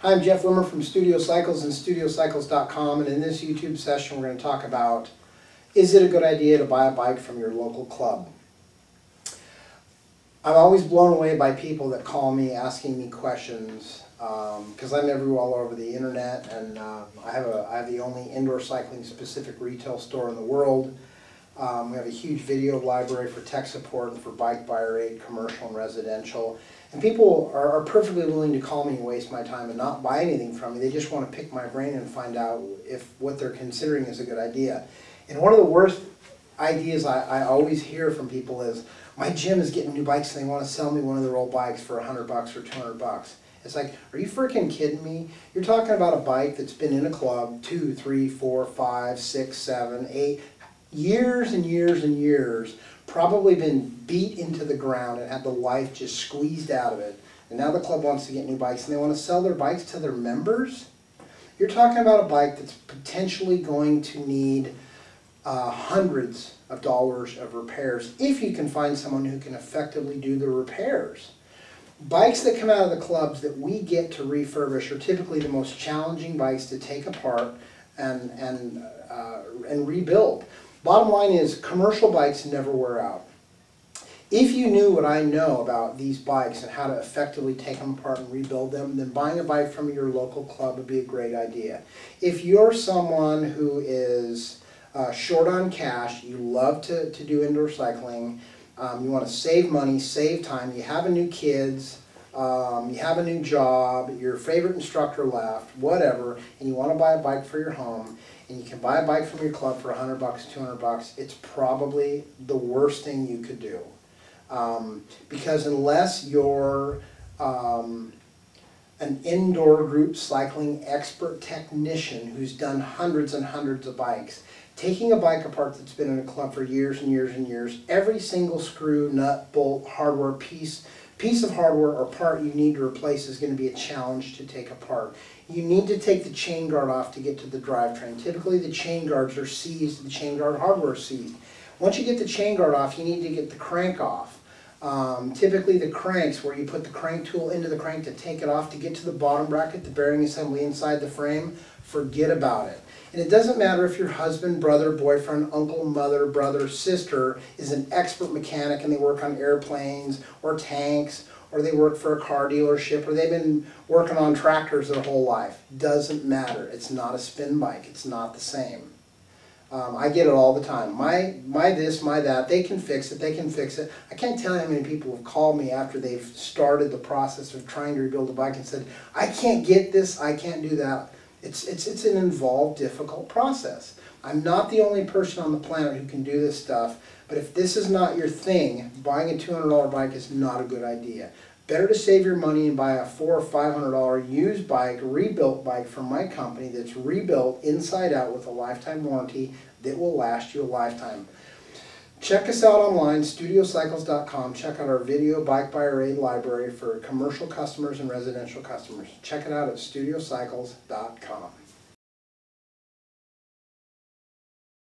Hi, I'm Jeff Wimmer from Studio Cycles and StudioCycles.com, and in this YouTube session we're going to talk about, is it a good idea to buy a bike from your local club? I'm always blown away by people that call me asking me questions because I'm everywhere all over the internet, and I have the only indoor cycling specific retail store in the world. We have a huge video library for tech support and for bike buyer aid, commercial and residential. And people are perfectly willing to call me and waste my time and not buy anything from me. They just want to pick my brain and find out if what they're considering is a good idea. And one of the worst ideas I always hear from people is, my gym is getting new bikes and they want to sell me one of their old bikes for $100 or $200. It's like, are you freaking kidding me? You're talking about a bike that's been in a club 2, 3, 4, 5, 6, 7, 8 years and years and years, probably been beat into the ground and had the life just squeezed out of it. And now the club wants to get new bikes and they want to sell their bikes to their members? You're talking about a bike that's potentially going to need hundreds of dollars of repairs if you can find someone who can effectively do the repairs. Bikes that come out of the clubs that we get to refurbish are typically the most challenging bikes to take apart and rebuild. Bottom line is, commercial bikes never wear out. If you knew what I know about these bikes and how to effectively take them apart and rebuild them, then buying a bike from your local club would be a great idea. If you're someone who is short on cash, you love to do indoor cycling, you want to save money, save time, you have a new kids, you have a new job, your favorite instructor left, whatever, and you want to buy a bike for your home, and you can buy a bike from your club for $100, $200, it's probably the worst thing you could do. Because unless you're an indoor group cycling expert technician who's done hundreds and hundreds of bikes, taking a bike apart that's been in a club for years and years and years, every single screw, nut, bolt, hardware piece of hardware or part you need to replace is going to be a challenge to take apart. You need to take the chain guard off to get to the drivetrain. Typically the chain guards are seized, the chain guard hardware is seized. Once you get the chain guard off, you need to get the crank off. Typically the cranks, where you put the crank tool into the crank to take it off to get to the bottom bracket, the bearing assembly inside the frame, forget about it. And it doesn't matter if your husband, brother, boyfriend, uncle, mother, brother, sister is an expert mechanic and they work on airplanes or tanks, or they work for a car dealership, or they've been working on tractors their whole life. Doesn't matter. It's not a spin bike. It's not the same. I get it all the time. My this, my that, they can fix it, they can fix it. I can't tell you how many people have called me after they've started the process of trying to rebuild a bike and said, I can't get this, I can't do that. It's an involved, difficult process. I'm not the only person on the planet who can do this stuff, but if this is not your thing, buying a $200 bike is not a good idea. Better to save your money and buy a $400 or $500 used bike, rebuilt bike from my company that's rebuilt inside out with a lifetime warranty that will last you a lifetime. Check us out online, StudioCycles.com. Check out our video bike buyer aid library for commercial customers and residential customers. Check it out at StudioCycles.com.